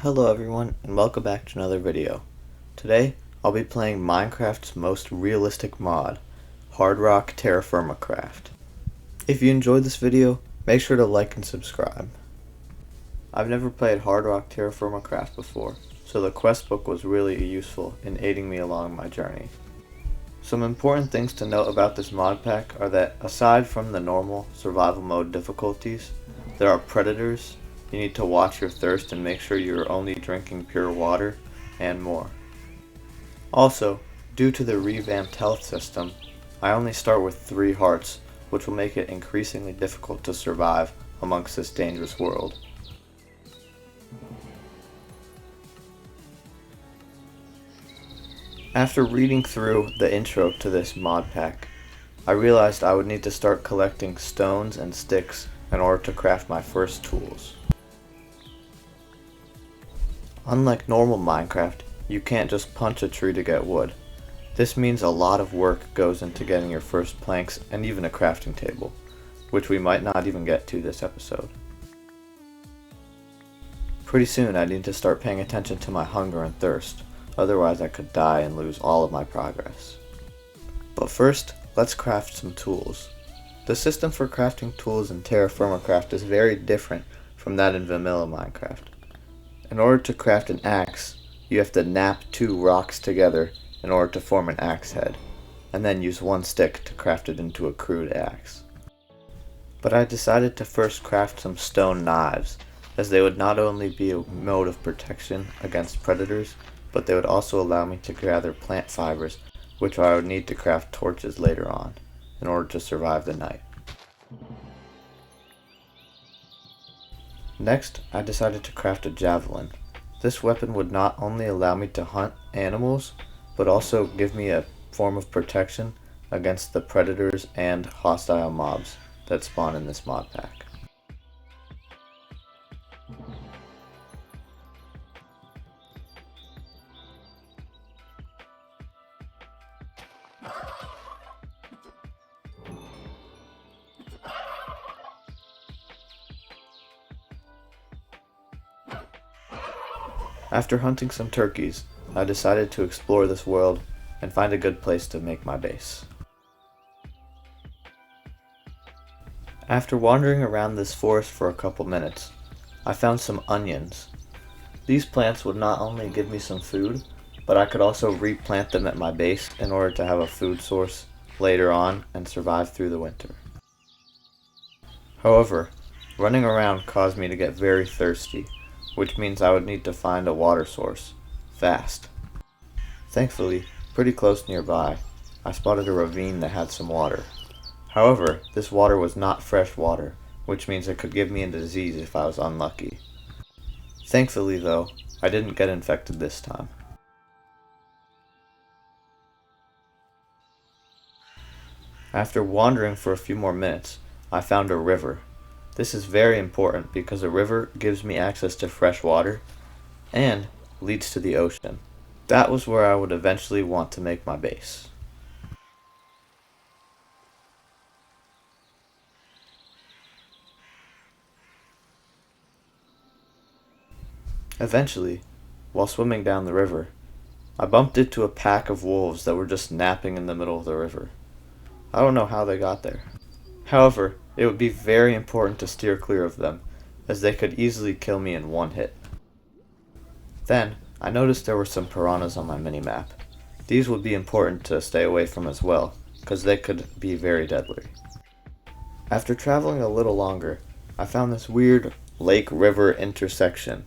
Hello everyone, and welcome back to another video. Today, I'll be playing Minecraft's most realistic mod, Hardrock Terrafirma Craft. If you enjoyed this video, make sure to like and subscribe. I've never played Hardrock Terrafirma Craft before, so the quest book was really useful in aiding me along my journey. Some important things to note about this mod pack are that aside from the normal survival mode difficulties, there are predators. You need to watch your thirst and make sure you're only drinking pure water, and more. Also, due to the revamped health system, I only start with 3 hearts, which will make it increasingly difficult to survive amongst this dangerous world. After reading through the intro to this mod pack, I realized I would need to start collecting stones and sticks in order to craft my first tools. Unlike normal Minecraft, you can't just punch a tree to get wood. This means a lot of work goes into getting your first planks and even a crafting table, which we might not even get to this episode. Pretty soon I need to start paying attention to my hunger and thirst, otherwise I could die and lose all of my progress. But first, let's craft some tools. The system for crafting tools in Terra Firma Craft is very different from that in vanilla Minecraft. In order to craft an axe, you have to knap 2 rocks together in order to form an axe head, and then use 1 stick to craft it into a crude axe. But I decided to first craft some stone knives, as they would not only be a mode of protection against predators, but they would also allow me to gather plant fibers, which I would need to craft torches later on, in order to survive the night. Next, I decided to craft a javelin. This weapon would not only allow me to hunt animals, but also give me a form of protection against the predators and hostile mobs that spawn in this mod pack. After hunting some turkeys, I decided to explore this world and find a good place to make my base. After wandering around this forest for a couple minutes, I found some onions. These plants would not only give me some food, but I could also replant them at my base in order to have a food source later on and survive through the winter. However, running around caused me to get very thirsty, which means I would need to find a water source, fast. Thankfully, pretty close nearby, I spotted a ravine that had some water. However, this water was not fresh water, which means it could give me a disease if I was unlucky. Thankfully though, I didn't get infected this time. After wandering for a few more minutes, I found a river. This is very important because a river gives me access to fresh water and leads to the ocean. That was where I would eventually want to make my base. Eventually, while swimming down the river, I bumped into a pack of wolves that were just napping in the middle of the river. I don't know how they got there. However, it would be very important to steer clear of them, as they could easily kill me in 1 hit. Then, I noticed there were some piranhas on my minimap. These would be important to stay away from as well, because they could be very deadly. After traveling a little longer, I found this weird lake-river intersection.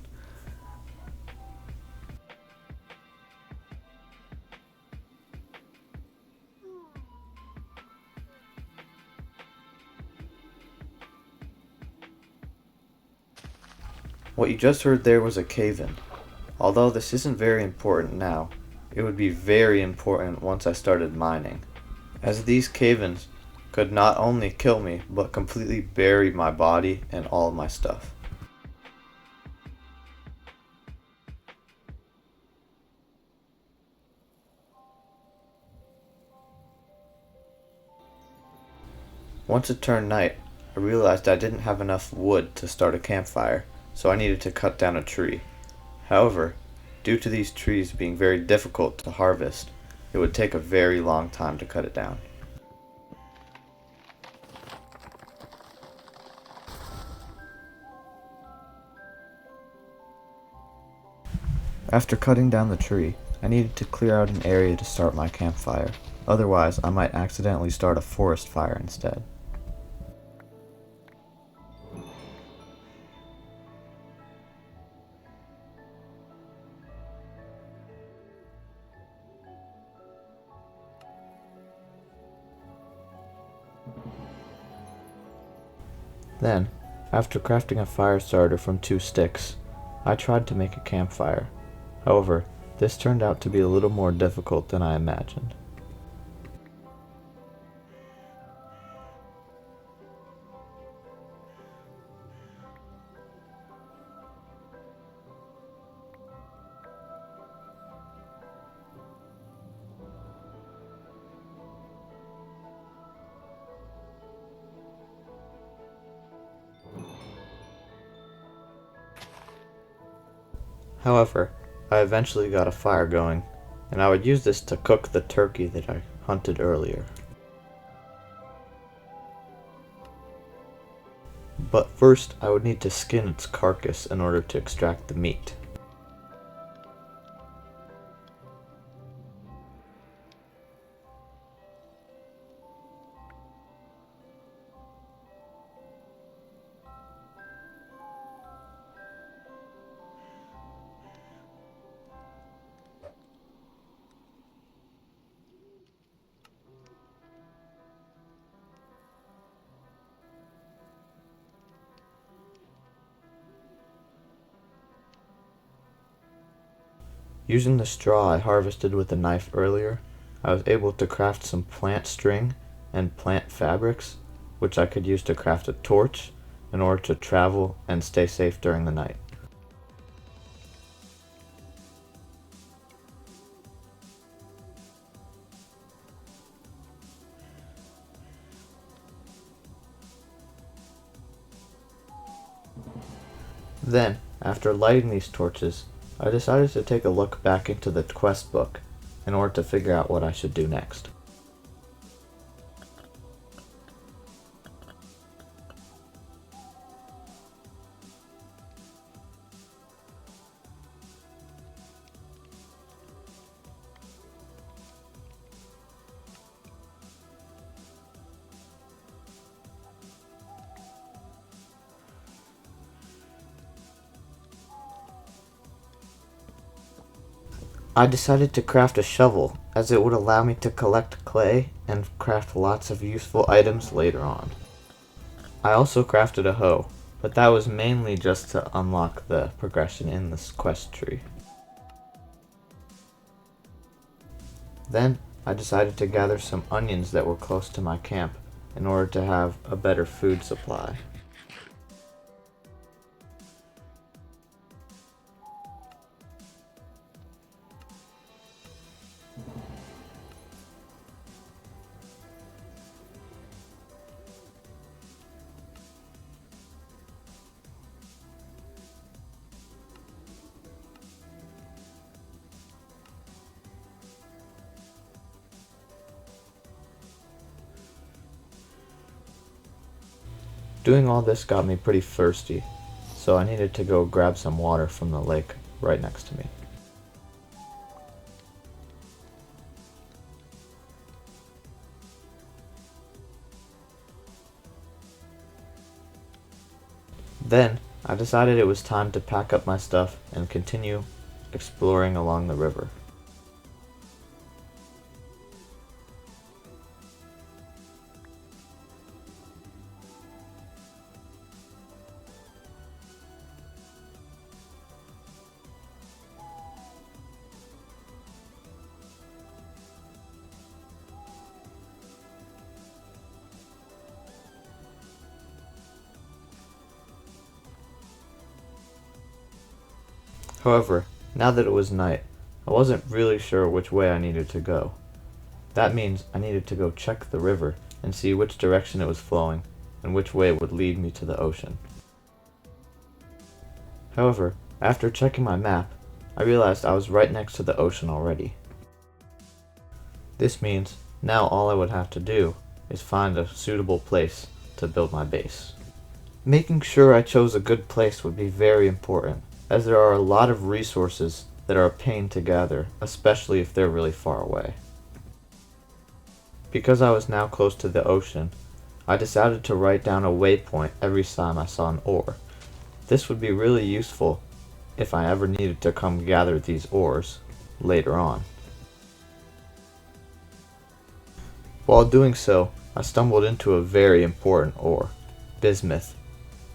What you just heard there was a cave-in. Although this isn't very important now, it would be very important once I started mining, as these cave-ins could not only kill me, but completely bury my body and all of my stuff. Once it turned night, I realized I didn't have enough wood to start a campfire, so I needed to cut down a tree. However, due to these trees being very difficult to harvest, it would take a very long time to cut it down. After cutting down the tree, I needed to clear out an area to start my campfire. Otherwise, I might accidentally start a forest fire instead. Then, after crafting a fire starter from 2 sticks, I tried to make a campfire. However, this turned out to be a little more difficult than I imagined. However, I eventually got a fire going, and I would use this to cook the turkey that I hunted earlier. But first, I would need to skin its carcass in order to extract the meat. Using the straw I harvested with a knife earlier, I was able to craft some plant string and plant fabrics, which I could use to craft a torch in order to travel and stay safe during the night. Then, after lighting these torches, I decided to take a look back into the quest book in order to figure out what I should do next. I decided to craft a shovel, as it would allow me to collect clay and craft lots of useful items later on. I also crafted a hoe, but that was mainly just to unlock the progression in this quest tree. Then, I decided to gather some onions that were close to my camp in order to have a better food supply. Doing all this got me pretty thirsty, so I needed to go grab some water from the lake right next to me. Then, I decided it was time to pack up my stuff and continue exploring along the river. However, now that it was night, I wasn't really sure which way I needed to go. That means I needed to go check the river and see which direction it was flowing and which way it would lead me to the ocean. However, after checking my map, I realized I was right next to the ocean already. This means now all I would have to do is find a suitable place to build my base. Making sure I chose a good place would be very important, as there are a lot of resources that are a pain to gather, especially if they're really far away. Because I was now close to the ocean, I decided to write down a waypoint every time I saw an ore. This would be really useful if I ever needed to come gather these ores later on. While doing so, I stumbled into a very important ore, bismuth.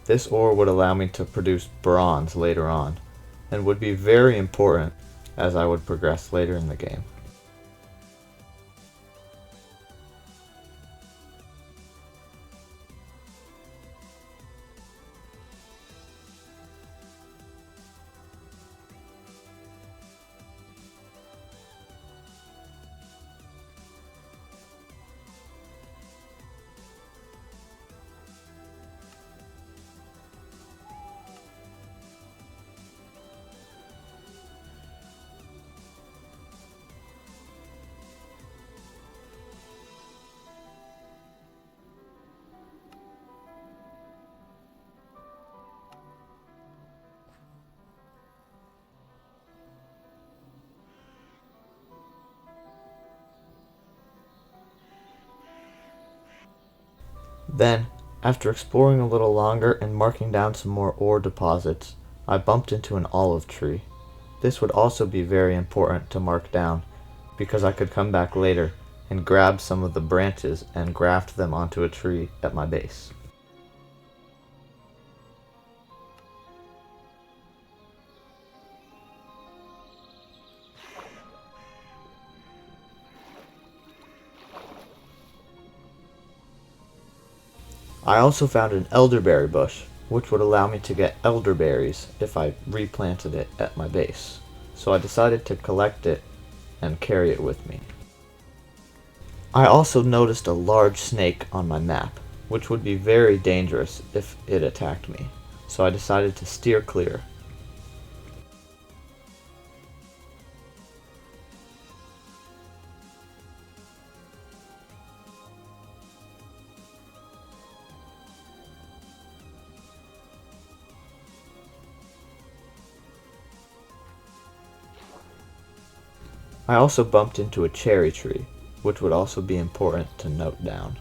This ore would allow me to produce bronze later on, and would be very important as I would progress later in the game. Then, after exploring a little longer and marking down some more ore deposits, I bumped into an olive tree. This would also be very important to mark down, because I could come back later and grab some of the branches and graft them onto a tree at my base. I also found an elderberry bush, which would allow me to get elderberries if I replanted it at my base. So I decided to collect it and carry it with me. I also noticed a large snake on my map, which would be very dangerous if it attacked me, so I decided to steer clear. I also bumped into a cherry tree, which would also be important to note down.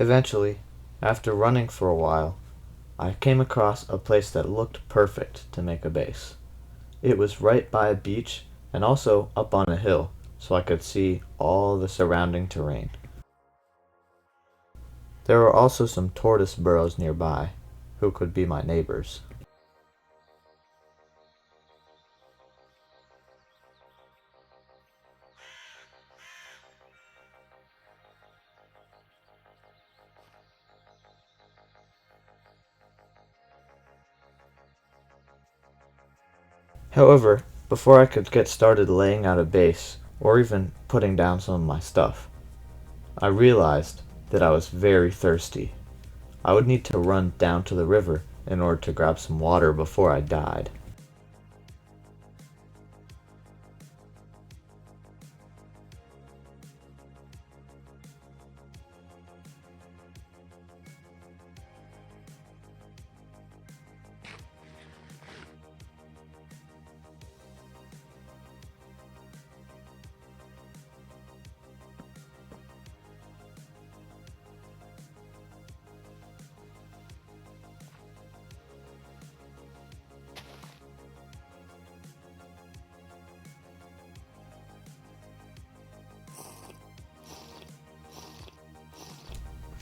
Eventually, after running for a while, I came across a place that looked perfect to make a base. It was right by a beach and also up on a hill, so I could see all the surrounding terrain. There were also some tortoise burrows nearby, who could be my neighbors. However, before I could get started laying out a base, or even putting down some of my stuff, I realized that I was very thirsty. I would need to run down to the river in order to grab some water before I died.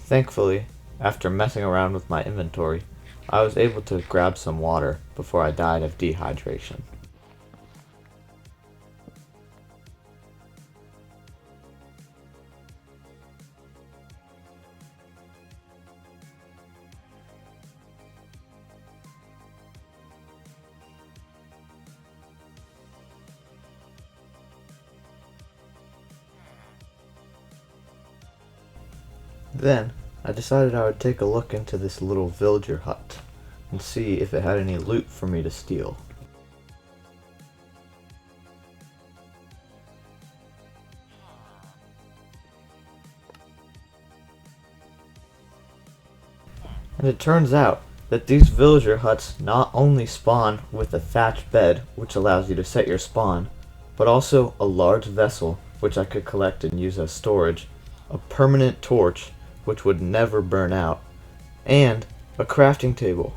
Thankfully, after messing around with my inventory, I was able to grab some water before I died of dehydration. Then, I decided I would take a look into this little villager hut and see if it had any loot for me to steal. And it turns out that these villager huts not only spawn with a thatched bed, which allows you to set your spawn, but also a large vessel, which I could collect and use as storage, a permanent torch, which would never burn out, and a crafting table.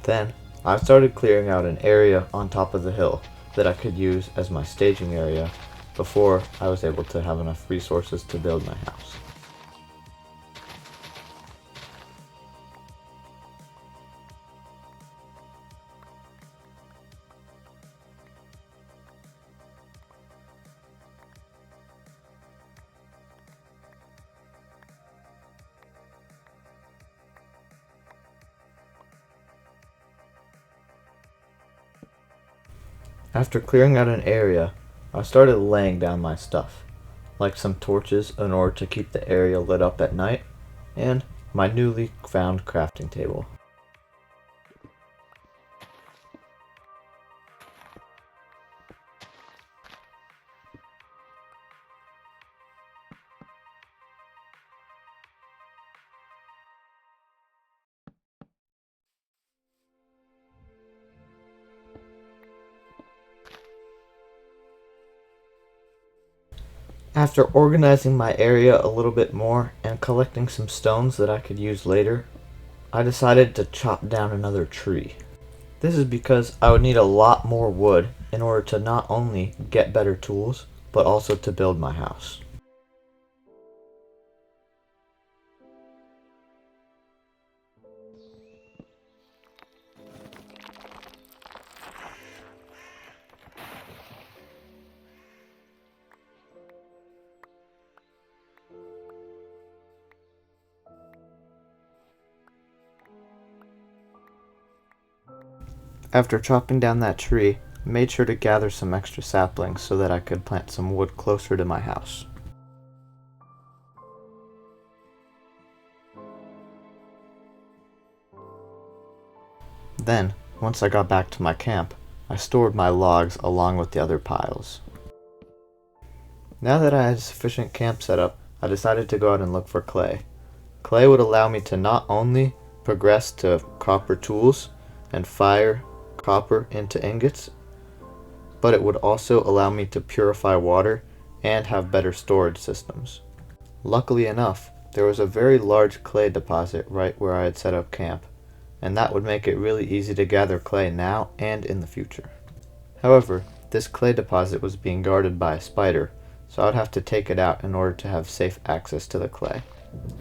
Then, I started clearing out an area on top of the hill that I could use as my staging area before I was able to have enough resources to build my house. After clearing out an area, I started laying down my stuff, like some torches in order to keep the area lit up at night, and my newly found crafting table. After organizing my area a little bit more and collecting some stones that I could use later, I decided to chop down another tree. This is because I would need a lot more wood in order to not only get better tools, but also to build my house. After chopping down that tree, I made sure to gather some extra saplings so that I could plant some wood closer to my house. Then, once I got back to my camp, I stored my logs along with the other piles. Now that I had sufficient camp set up, I decided to go out and look for clay. Clay would allow me to not only progress to copper tools and fire copper into ingots, but it would also allow me to purify water and have better storage systems. Luckily enough, there was a very large clay deposit right where I had set up camp, and that would make it really easy to gather clay now and in the future. However, this clay deposit was being guarded by a spider, so I would have to take it out in order to have safe access to the clay.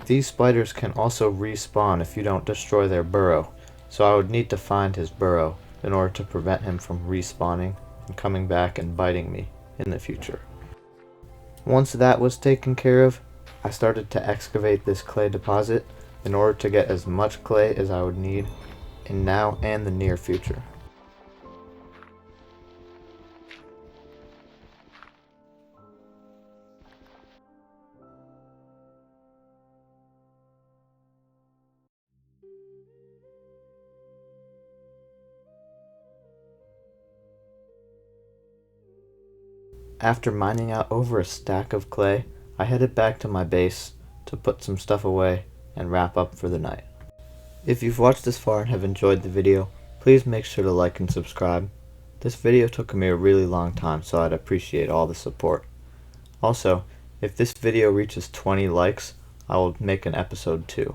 These spiders can also respawn if you don't destroy their burrow, so I would need to find his burrow in order to prevent him from respawning and coming back and biting me in the future. Once that was taken care of, I started to excavate this clay deposit in order to get as much clay as I would need in now and the near future. After mining out over a stack of clay, I headed back to my base to put some stuff away and wrap up for the night. If you've watched this far and have enjoyed the video, please make sure to like and subscribe. This video took me a really long time, so I'd appreciate all the support. Also, if this video reaches 20 likes, I will make an episode 2.